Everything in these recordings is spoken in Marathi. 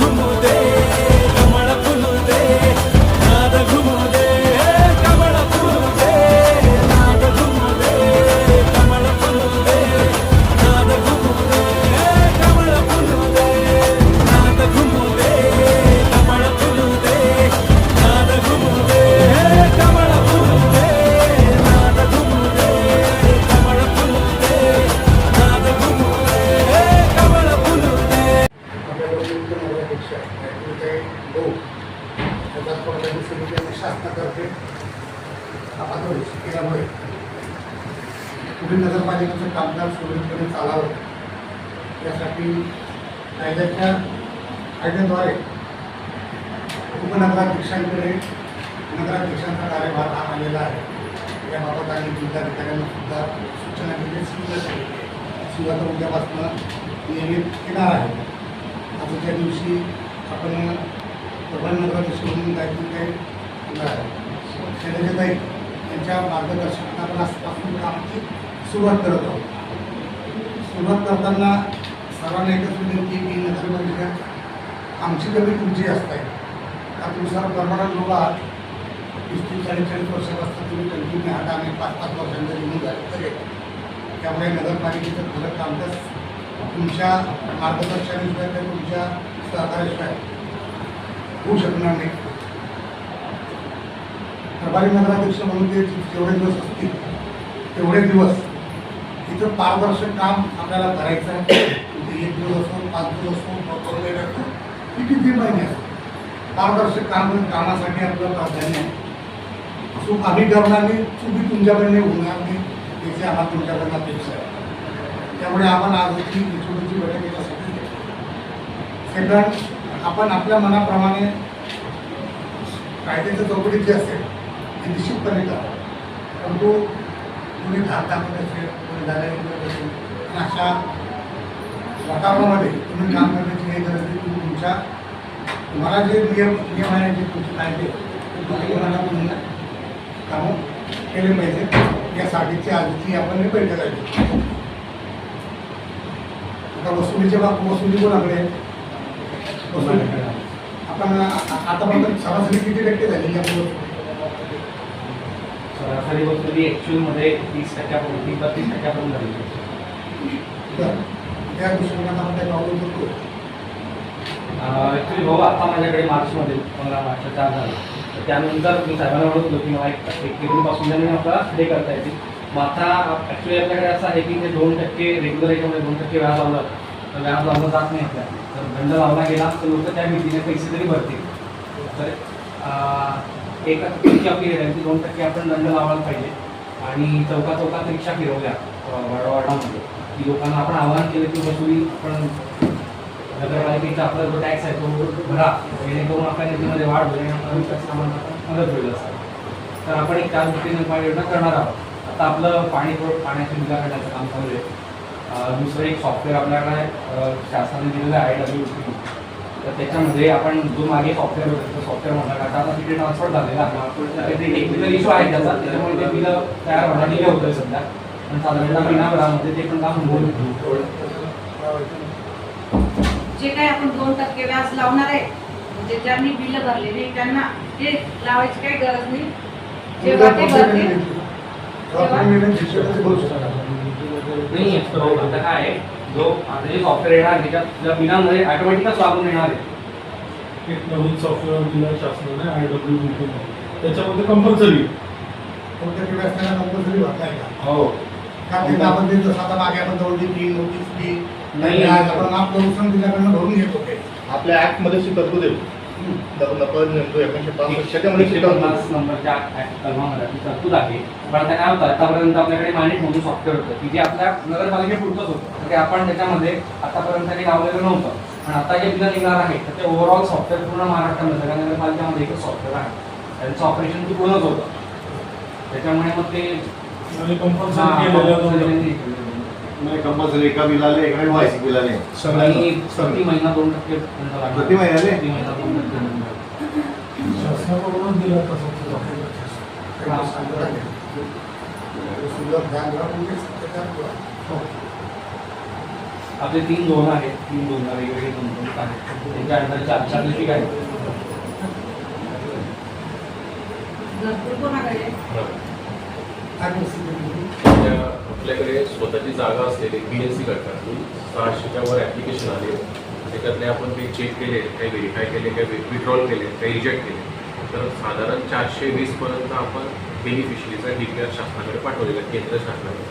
घुमू दे कमळ फुलू दे नाद घुमू दे कमळ फुलू दे नाद घुमू दे कमळ फुलू दे नाद घुमू दे कमळ फुलू दे नाद घुमू दे कमळ फुलू दे नाद घुमू दे कमळ फुलू दे नाद घुमू दे कमळ फुलू दे नाद घुमू दे कमळ फुलू दे. शासनातर्फे केल्यामुळे पुढील नगरपालिकेचं कामकाज सुरळीतपणे चालावं यासाठी कायद्याद्वारे उपनगराध्यक्षांकडे नगराध्यक्षांचा कार्यभार हा आलेला आहे. याबाबत आणि जिल्हाधिकाऱ्यांना सुद्धा सूचना दिली सुरुवात उद्यापासून नियमित येणार आहे. आजच्या दिवशी आपण प्रधान नगराध्यक्ष म्हणून दायित्व शैलजाताई यांच्या मार्गदर्शनात आपण आजपासून कामाची सुरुवात करत आहोत. सुरुवात करताना सर्वांना एकच विनंती की नगरपालिका आमची कमी तुमची असते का तुमचा प्रमाणात लोक 30-40 वर्षापासून तुम्ही कंटिन्यू आहात आणि 5-5 वर्षांचा निघून झाले तरी त्यामुळे नगरपालिकेचं खरं कामकाज तुमच्या मार्गदर्शनाशिवाय किंवा तुमच्या सहकार्याशिवाय होऊ शकणार नाही. प्रभारी नगराध्यक्ष म्हणून ते जेवढे दिवस असतील तेवढे दिवस इथं पारदर्शक काम आपल्याला करायचं आहे. 1 दिवस असो 5 दिवस असो 2 महिने असो किती महिने असो पारदर्शक कामासाठी आपलं प्राधान्य आहे. चूक आम्ही करणार नाही, चुकी तुमच्याकडे होणार नाही याची आम्हाला तुमच्याकडनं अपेक्षा आहे. त्यामुळे आपण आजची छोटीशी बैठक याच्यासाठी सेकंड आपण आपल्या मनाप्रमाणे कायद्याच्या चौकटीत जे असेल ते निश्चितपणे करा. परंतु कोणी धाक दाखवत असेल कोणी दादागिरी असेल आणि अशा वातावरणामध्ये तुम्ही काम करण्याची काही गरज नाही. तुम्हाला जे नियम आहे जे तुमचे कायदे तुम्ही कामं केले पाहिजे यासाठीची आजची आपण हे बैठक आहे. आता वसुलीच्या वसुली कोणाकडे आपण आतापर्यंत सरासरी किती टक्के झालेली आपण सरासरी वसुली ॲक्च्युअलमध्ये 30% 32% झाली. त्या दृष्टीने आपण काय पाहू शकतो. ॲक्च्युली भाऊ आता माझ्याकडे मार्चमध्ये 15 मार्चच्या 4 झालं. त्यानंतर मी साहेबांना म्हणत होतो की मला एक केबलपासून त्यांनी आपला हे करता येते. मग आता ॲक्च्युली आपल्याकडे असं आहे की ते 2% रेग्युलर याच्यामध्ये 2% व्याज लावलं तर व्याज लावलं जात नाही आपल्या. तर दंड लावला गेला तर लोक त्या भीतीने पैसे तरी भरतील. तर एक आपली आहे की 2% आपण दंड लावायला पाहिजे. आणि चौकात रिक्षा फिरवल्या वाडावाडामध्ये की लोकांना आपण आवाहन केलं की वसुली आपण नगरपालिकेचा आपला जो टॅक्स आहे तो भरा जेणेकरून आपल्या निधीमध्ये वाढ होईल आणि आपल्या विकास कामांना मदत होईल असं. तर आपण एक त्या दृष्टीने उपाययोजना करणार आहोत. आता आपलं पाण्याची निगा करण्याचं काम चालू आहे. दुसरं एक सॉफ्टवेअर आपल्याकडे शासनाने दिलेलं आहे IWP. तर त्याच्यामध्ये आपण जो मागे सॉफ्टवेअर होतं तो सॉफ्टवेअर म्हणला का आता तिथे ट्रान्सफर झालेला आहे. टेक्निकल इश्यू आहे त्याचा त्याच्यामुळे ते बिलं तयार व्हायला डिले होतं सध्या. पण साधारणतः महिनाभरामध्ये ते पण काम होईल. जे काही आपण 2% व्याज लावणार आहे म्हणजे ज्यांनी बिल भरले नाही त्यांना ते लावायची काही गरज नाही. जेव्हा ते भरतील नाही आता काय आहे जो आता जे सॉफ्टवेअर येणार त्याच्या बिलांमध्ये ऑटोमॅटिकच लागून येणार आहे. एक नवीन सॉफ्टवेअर दिलं शासनाने IWP त्याच्यामध्ये कंपल्सरी कोणत्या व्यवस्थेला कंपल्सरी भरता आहे का? हो का ते आपण ते जसं आता मागे आपण जवळ फी नोटीस फी नाही आज आपण माफ करून दिल्याकडनं भरून घेत होते. आपल्या ऍक्टमध्ये तरतूद आहे. नंबरच्या तरतूद आहे. पण आता काय होतं आतापर्यंत आपल्याकडे मानिट म्हणून सॉफ्टवेअर होतं की जे आपल्या नगरपालिकेपुरतंच होतं. तर ते आपण त्याच्यामध्ये आतापर्यंत काही लावलेलं नव्हतं. पण आता जे बिलं निघणार आहे तर ते ओव्हरऑल सॉफ्टवेअर पूर्ण महाराष्ट्रामध्ये सगळ्या नगरपालिकेमध्ये एकच सॉफ्टवेअर आहे. त्यांचं ऑपरेशन ते पूर्णच होतं. त्याच्यामुळे मग ते कंपल्सरी एका बिलाले एका इनवॉइस बिलाले प्रति महिना 2% प्रति महिन्याले शासनाकडूनच दिला तसं आपले 3 झोन आहेत, 3 झोनला वेगवेगळे कंपनीज आहेत, त्यांच्या अंडर 4 लिपिक आहेत. घरकुल कोणाकडे आहे? आपल्याकडे स्वतःची जागा असलेली BSc गटातून 600च्या वर ॲप्लिकेशन आले. त्याच्यातले आपण काही चेक केले, काही व्हेरीफाय केले, काही विड्रॉल केले, काही रिजेक्ट केले. तर साधारण 420पर्यंत आपण बेनिफिशरीचा DPR शासनाकडे पाठवलेला आहे, केंद्र शासनाकडे.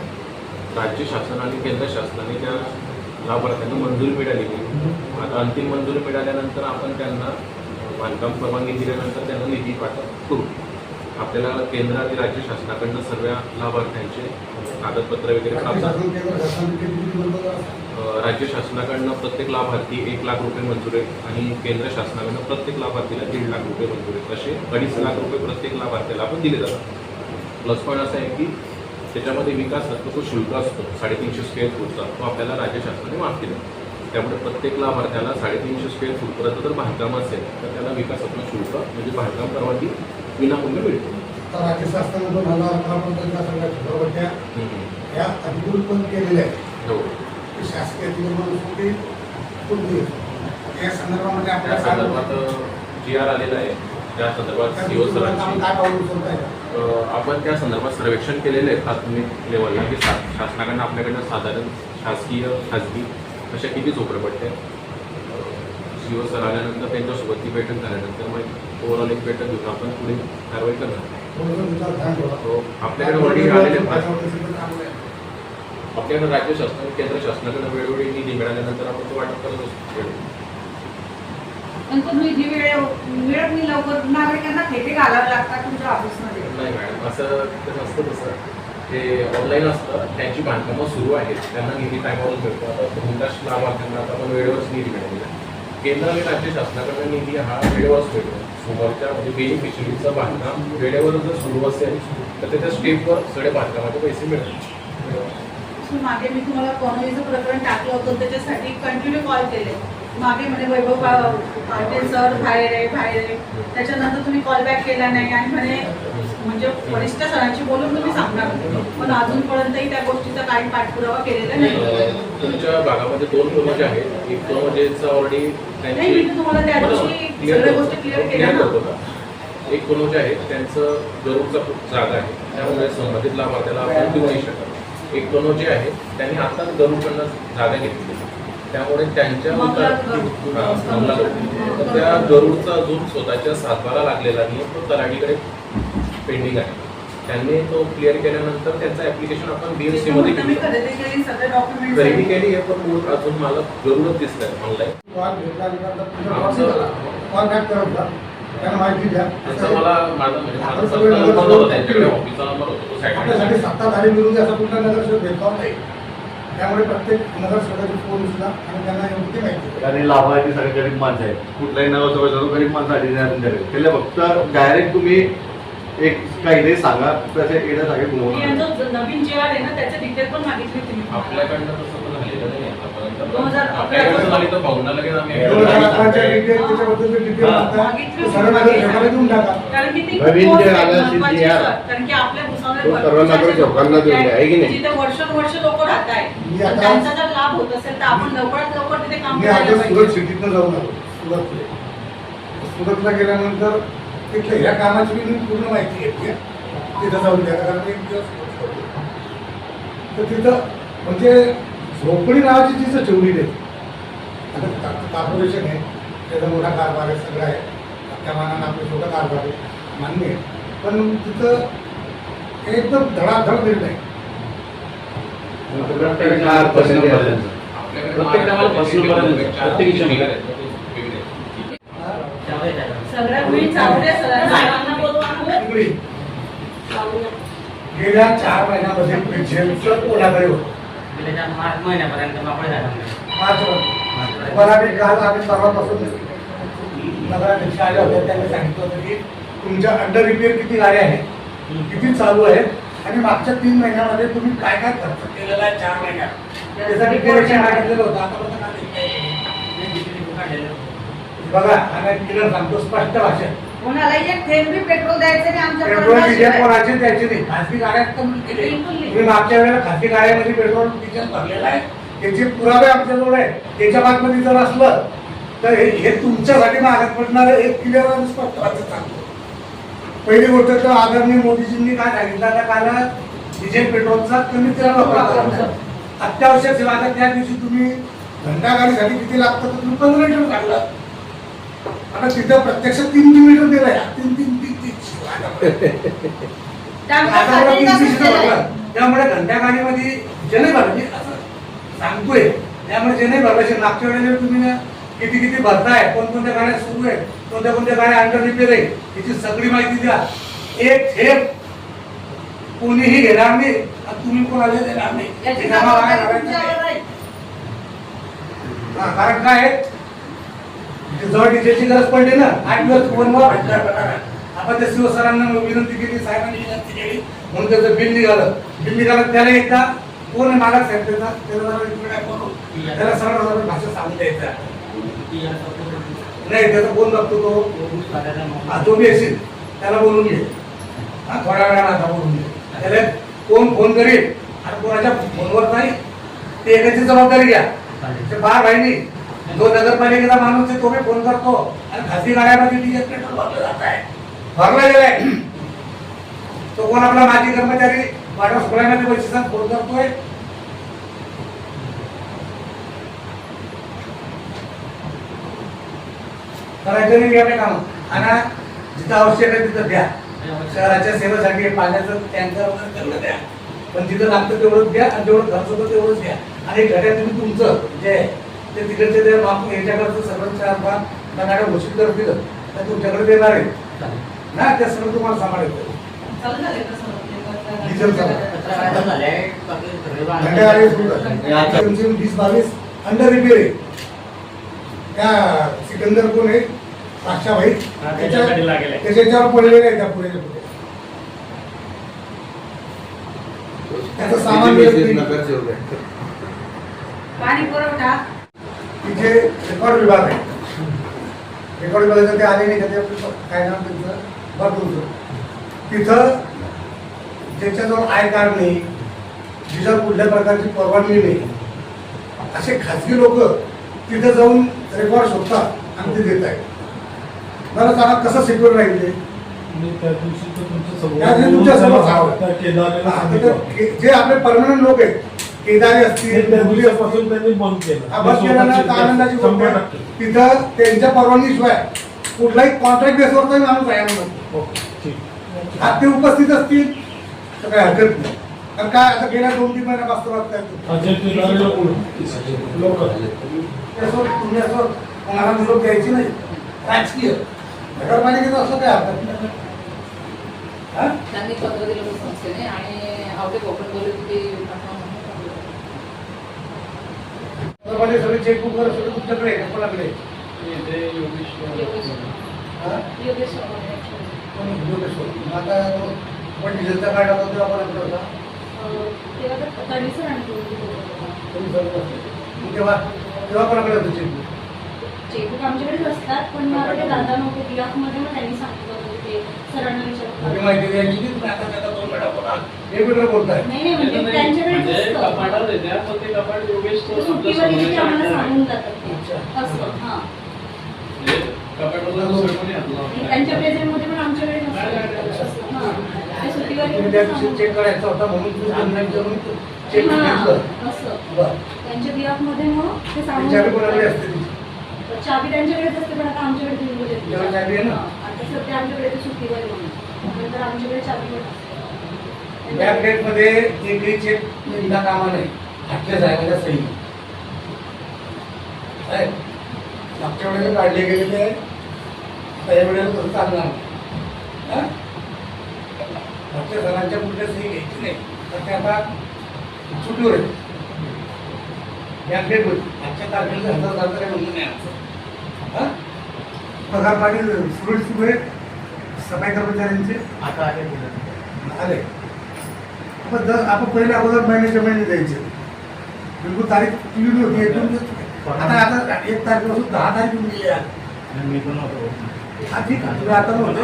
राज्य शासन आणि केंद्र शासनाने त्या लाभार्थ्यांना मंजुरी मिळालेली. आता अंतिम मंजुरी मिळाल्यानंतर आपण त्यांना बांधकाम परवानगी दिल्यानंतर त्यांना निधी पाठवून करू. आपल्याला केंद्र आणि राज्य शासनाकडनं सर्व लाभार्थ्यांचे कागदपत्र वगैरे प्राप्त. राज्य शासनाकडनं प्रत्येक लाभार्थी 1 लाख रुपये मंजूर आहे आणि केंद्र शासनाकडनं प्रत्येक लाभार्थीला 1.5 लाख रुपये मंजूर आहेत. असे 2.5 लाख रुपये प्रत्येक लाभार्थ्याला आपण दिले जातात. प्लस पॉईंट असा आहे की त्याच्यामध्ये विकास असतो, तो शुल्क असतो 350 स्क्वेअर फूटचा, तो आपल्याला राज्य शासनाने माफ केला. त्यामुळे प्रत्येक लाभार्थ्याला 350 स्क्वेअर फूटपर्यंत जर बांधकाम असेल तर त्याला विकासात्मक शुल्क म्हणजे बांधकाम परवानगी विनामूल्य मिळते. तर राज्य शासनाने 2011 सगळ्या झोपडपट्ट्या या अधिकृत पण केलेल्या आहेत. हो. शासकीय ते कोणती या संदर्भामध्ये त्या आपल्याला संदर्भात GR आलेला आहे. त्या संदर्भात CO सरांची काय पाऊल उचलत आहे? आपण त्या संदर्भात सर्वेक्षण केलेले आहे प्राथमिक लेवलला की शासनाकडनं आपल्याकडनं साधारण शासकीय खाजगी अशा किती झोपडपट्ट्या CO सर आल्यानंतर त्यांच्यासोबत ती बैठक झाल्यानंतर मग ओव्हरऑल एक बैठक घेऊन आपण पुढे कारवाई करणार. आपल्याकडे ऑलरेडी आलेले आपल्याकडे राज्य शासन केंद्र शासनाकडे वेळोवेळी निधी मिळाल्यानंतर आपण तो वाटप करत असतो. पण तुम्ही जी वेळ मिळत नाही लवकर नागरिकांना खेटे घालावे लागतात तुमच्या ऑफिसमध्ये. नाही मॅडम, असं नसतं. तसं ते ऑनलाईन असतं, त्यांची बांधकामं सुरू आहेत, त्यांना निधी टायमावर मिळतो. आता बहुतांश लाभार्थ्यांना आता आपण वेळेवरच निधी मिळालेला आहे. केंद्र आणि राज्य शासनाकडून निधी हा वेळेवरच मिळतो. समोरच्या म्हणजे बेनिफिशरीचं बांधकाम वेळेवर जर सुरू असेल तर त्याच्या स्टेपवर सगळे बांधकामाचे पैसे मिळतात. मागे मी तुम्हाला कॉनोईचं प्रकरण टाकलं होतं, त्याच्यासाठी कंटिन्यू कॉल केले. मागे म्हणे वैभव पाटील सर बाहेर आहे. त्याच्यानंतर तुम्ही कॉल बॅक केला नाही आणि म्हणे म्हणजे वरिष्ठ सरांशी बोलून तुम्ही सांगणार, पण अजूनपर्यंतही त्या गोष्टीचा काही पाठपुरावा केलेला नाही. तुमच्या भागामध्ये 2 कॉलेज आहेत. एक कॉलेजचा ऑलरेडी नाही, मी तुम्हाला त्या दिवशी सगळ्या गोष्टी क्लिअर केल्या ना. एक कॉलेज आहे त्यांचं गरुडचा जागा आहे, त्यामुळे संबंधित लाभार्थ्याला आपण देऊ नाही शकत. एक कॉलेज जे आहे त्यांनी आत्ताच गरुडकडनं जागा घेतली, त्यामुळे त्यांच्या त्या गरुडचा अजून स्वतःच्या सातबारा लागलेला नाही, तो तलाठीकडे पेंडिंग आहे. त्यांनी तो क्लिअर केल्यानंतर त्यांचं ऍप्लिकेशन आपण BSc मध्ये खरेदी केली आहे, पण अजून मला गरुडच दिसत आहे ऑनलाईन. माहिती द्या. मला माझा त्यांच्याकडे ऑफिसचा नंबर होतो, तो आपल्यासाठी सत्ताधारी विरोधी असा कुठला नगरसेवक भेदभाव नाही. त्यामुळे प्रत्येक नगरसेवकाची फोन उचला आणि त्यांना योग्य माहिती. आणि लाभार्थी सगळे गरीब माणसं आहेत. कुठलाही नगरसेवक गरीब माणसासाठी नाही तुमच्याकडे त्याला फक्त डायरेक्ट तुम्ही एक काहीतरी सांगा, त्याचे येणं सांगेल गुणवत्ता. नवीन जे आहे ना त्याचे डिटेल पण मागितले तुम्ही. आपल्याकडनं तसं पण झालेलं नाही आतापर्यंत. 2011 आपल्याकडे झाली तर भावना लगेच आम्ही 2011च्या डिटेल त्याच्याबद्दलचे डिटेल मागितले सर्व नगरसेवकाला देऊन टाका. कारण की ती नवीन खूप जे आलं असेल महत्त्वाची ते सर. कारण की आपल्या भुसावळ्यात तो सर्व नगरसेवकांना देऊन द्या, आहे की नाही? जिथे वर्ष लोक राहत मी आहेत, आता- त्यांचा जर लाभ होत असेल तर आपण लवकरात लवकर तिथे काम मी करायला आता सुरत पाहिजे. सिटीतनं जाऊन आलो. सुरतला गेल्यानंतर तिथल्या ह्या कामाची मी पूर्ण माहिती घेतली आहे. तिथं जाऊन द्या, कारण एक दिवस तर तिथं म्हणजे झोपडी नावाची तिथं ठेवलेली आहे. आता कॉर्पोरेशन आहे, त्याचा मोठा कारभार आहे, सगळं आहे. त्या मानानं आपलं छोटा कारभार आहे, मान्य आहे. पण तिथं एकदम धडाधड निर्णय. प्रत्येक कामाला personal पर्यंत, प्रत्येक विषय. सगळ्यात मी चावडे सरांना बोलवा. इकडे गेल्या 4 महिन्यामध्ये पेन्शनचं कोणाकडे होतं. मार्च महिन्यापर्यंत आपण झाला. मराठी काल आम्ही परवापासून नगराध्यक्ष आले होते, त्यांनी सांगितलं होतं की तुमच्या अंडर रिपेअर किती गाड्या आहेत, किती चालू आहेत आणि मागच्या 3 महिन्यामध्ये तुम्ही काय काय खर्च केलेला आहे 4 महिन्यात त्याचं डिक्लेरेशन मागितलेलं होतं. आतापर्यंत बघा, आणि क्लिअर सांगतो स्पष्ट भाषेत. कोणाला एक थेंब बी पेट्रोल द्यायचं नाही आमच्या पेट्रोल डिझेल परवाशिवाय. कोणाचे द्यायचे नाही. खासगी गाड्यात कमी केले. बिलकुल नाही. तुम्ही मागच्या वेळेला खासगी गाड्यामध्ये पेट्रोल डिझेल भरलेलं आहे, त्याचे पुरावे आमच्याजवळ आहे. त्याच्या बातमध्ये जर असलं तर हे तुमच्यासाठी मागत पडणार एक क्लिअर स्पष्ट सांगतो. पहिली गोष्ट तर आदरणीय मोदीजींनी काय सांगितलं, आता काल डिझेल पेट्रोलचा कमीत कमी वापर करा. अत्यावश्यक सेवा. आता त्या दिवशी तुम्ही घंटागाडीसाठी किती लागतं तर तुम्ही 15 लिटर काढलं. आता तिथं प्रत्यक्ष 3 लिटर दिलंय. 3 त्यामुळे घंटागाडीमध्ये जने भरली असं सांगतोय. त्यामुळे जने भरल्याचे मागच्या वेळेला तुम्ही ना किती भरताय, कोणकोणत्या गाड्या सुरू आहेत, कोणत्या गाड्या अंडर रिपेअर आहे, याची सगळी माहिती द्या. एक थेप कोणीही घेणार नाही आणि तुम्ही कोणाला देणार नाही. कारण काय आहे, जेव्हा डिझेलची गरज पडली ना 8 दिवस फोनवर आपण त्या शिवसरांना विनंती केली, साहेबांनी विनंती केली, म्हणून त्याचं बिल निघालं. त्याला एकदा कोण मालक साहेब त्याला सरळ भाषा सांगून द्यायचा नाही. त्याचा कोण बघतो तो जो बी असेल त्याला बोलून घे. थोड्या वेळा आता बोलून घे. त्याला कोण फोन करेल आणि कोणाच्या फोनवर नाही ते एकाची जबाबदारी घ्या. ते बार भाईनी जो नगरपालिकेचा माणूस आहे तो मी फोन करतो आणि खासगी गाड्यामध्ये डिझेल पेट्रोल भरलं जात आहे, भरलं गेलंय. तो कोण आपला माजी कर्मचारी वॉटर सप्लायमध्ये पैसे फोन करतोय. करायचं नाही घ्या काम. आणि जिथं आवश्यक आहे तिथं द्या. शहराच्या सेवेसाठी पाण्याचं टँकर वगैरे तेवढं द्या, पण जिथं लागतं तेवढंच द्या आणि जेवढं खर्च होतं तेवढंच द्या. आणि घड्या तुम्ही तुमचं जे ते तिकडचे ते मागून ह्याच्याकडचं सगळं 4-5 गाड्या घोषित करतील तर तुमच्याकडे देणार आहे ना, त्या सगळं तुम्हाला सांभाळायचं. डिझेल 20-22 अंडर रिपेअर आहे. त्या सिकंदर कोण आहे भाई त्याच्यावर पडलेले आहे. त्या पुढे त्याचं सामान पाणी पुरवठा तिथे रेकॉर्ड विभाग आहे. रेकॉर्ड विभागाचं ते आले नाही का, ते काय नाव त्यांचं बघतो. तिथं ज्याच्याजवळ आय कार्ड नाही, जिथं कुठल्या प्रकारची परवानगी नाही, असे खाजगी लोक तिथं जाऊन रेकॉर्ड शोधतात आणि ते देत आहेत. बरं सांगा कसं सिक्युअर राहील ते. त्या दिवशी तर तुमच्या समोर जे आपले परमनंट लोक आहेत, केदारी असतील, पासून त्यांनी बंद केलं. आनंदाची गोष्ट आहे. तिथं त्यांच्या परवानगीशिवाय कुठलाही कॉन्ट्रॅक्ट बेसवरचा माणूस आहे म्हणून आज ते उपस्थित असतील तर काही हरकत नाही. कारण काय आता गेल्या 2-3 महिन्यापासून तुम्ही असं कोणाला निरोप द्यायची नाही. राजकीय नगरपालिकेचं असं काय हरकत नाही. त्यांनी पत्र दिलं संस्थेने आणि आवडे ओपन बोलले की सगळे चेकबुक वगैरे सगळं तुमच्याकडे आहे का कोणाकडे? आता पण डिझेलचा कार्ड होता तेव्हा कोणाकडे होता? तेव्हा तेव्हा कोणाकडे होतं चेकबुक? चेकबुक आमच्याकडेच असतात, पण मला ते दादा नव्हते बियाफमध्ये मग त्यांनी सांगितलं होतं ते सरांना विचारलं. माहिती द्यायची की तुम्ही आता त्याचा 2 वेळा बोला वेगवेगळं बोलताय. नाही म्हणजे त्यांच्याकडेच सुट्टीवर गेली की आम्हाला सांगून जातात ते असं. हां त्यांच्या प्रेझेंटमध्ये पण आमच्याकडे नसतं. हां ते सुट्टीवर गेली चेक करायचा होता म्हणून तुम्ही चेक घेतलं असं. बरं त्यांच्या बियाफमध्ये मग ते सांगून कोणाकडे असते चाबी त्यांच्याकडेच असते, पण आता आमच्याकडे दिली चाबी आहे ना. आता सध्या आमच्याकडे ते सुट्टीवर म्हणून नंतर आमच्याकडे चाबी बॅक डेट मध्ये एकही चेक निघता कामा नाही. आजच्या जायला सही मागच्या वेळेला काढले गेलेले आहे, आता या वेळेला तसं चालणार. मागच्या सणांच्या कुठल्या सही घ्यायची नाही तर ते आता सुट्टीवर आहे. बॅक डेट होती आजच्या तारखेला 1000 म्हणून नाही आमचं. पगार पाणी सुरळीत आहे. सफाई कर्मचाऱ्यांचे आता आले. आपण पहिले अगोदर महिन्याच्या महिने द्यायचे, बिलकुल तारीख क्लिअर होती एकदम. आता 1 तारखेपासून 10 तारीख होऊन गेली. हा ठीक आहे, तुम्ही आता नव्हते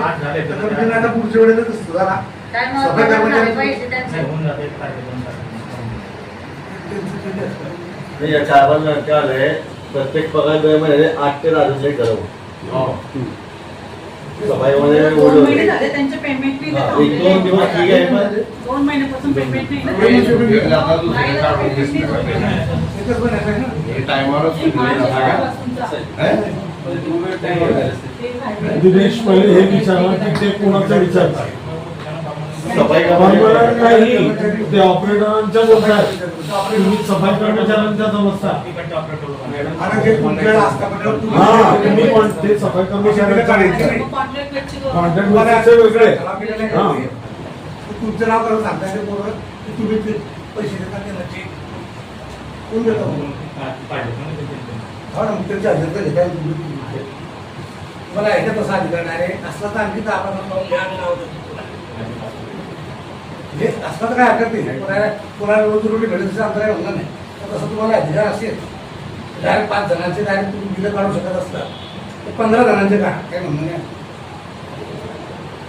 आता पुढच्या वेळेला सुधारा. सफाई कर्मचारी नाही, या 4-5 घंटे आले प्रत्येक पगार वेळेमध्ये 8 ते 10 दिवस ठरवू सफाईमध्ये 2 महिने झाले त्यांचे पेमेंट नाही देत. 1-2 दिवस ठीक आहे पण 2 महिन्यापासून पेमेंट नाही पेमेंट देत. पेमेंट आता दुसऱ्याचा आपण दिसली तर एकच पण आहे ना. हे टायमावरच एक सुरू मार्च आहे का? पासूनचा. दिनेश पहिले हे विचारलं की ते कोणाचा विचारतात सफाई मला नाही ते ऑपरेटरांच्या बोलतात तुम्ही सफाई कर्मचाऱ्यांच्या समजता आणि जे तुमच्याकडे असतात म्हणजे हा तुम्ही पण ते सफाई कर्मचाऱ्यांच्या कॉन्ट्रॅक्ट वेटची कॉन्ट्रॅक्ट बेसिसचे वेगळे हा तुमचं नाव करून सांगता ते बरोबर की तुम्ही ते पैसे देता ते नक्की कोण देतो हा ना मग त्यांच्या हजर घेता मला ऐकत असा अधिकार नाही रे असला तर आणखी तर आपण नाव देतो हे असला तर काय हरकत नाही कोणाला रोज रोटी भेटत आमचं काय म्हणणं नाही तर तसं तुम्हाला अधिकार असेल डायरेक्ट 5 जणांचे डायरेक्ट तुम्ही बिलं काढू शकत असता तर 15 जणांचे का काय म्हणणं नाही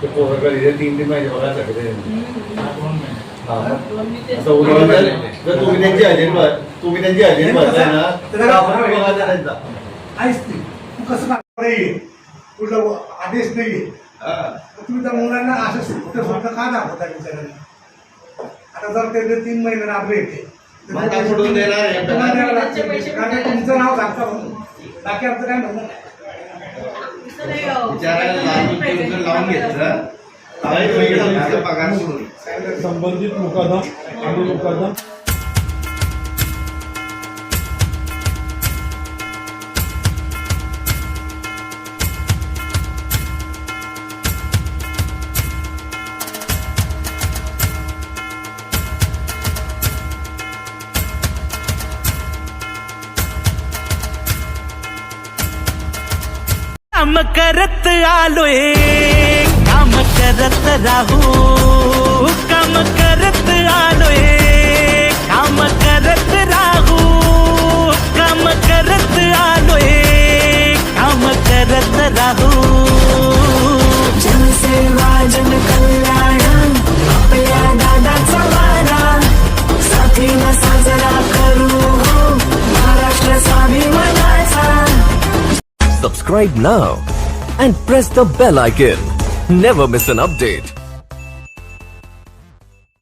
ते पोराकडे 3 महिने बघायसाठी ते. हा. आता दोन उद्या जर तुम्ही त्यांची हजेरी भरताय ना तर आपण बघायचा त्यांचा आहेच ते तू कसं नाही तुला आदेश नाही तुम्ही त्या मुलांना असं स्वतः का दाखवता विचारायला आता जर ते 3 महिने राबले येते माता सोडून देणार आहे. कारण तुमचं नाव सांगता म्हणून बाकी आमचं काय म्हणणं नाही. विचारायला लावून घेतलं माझा पगार सुरू संबंधित मुकादम आणि मुकादम काम करत आलोय काम करत राहू काम करत आलोय काम करत राहू काम करत आलोय काम करत राहू जनसेवा जन कल्याण आपल्या दादाचा वारा साथीनं साजरा करू Maharashtra स्वाभिमानाचा. Subscribe now and press the bell icon. Never miss an update.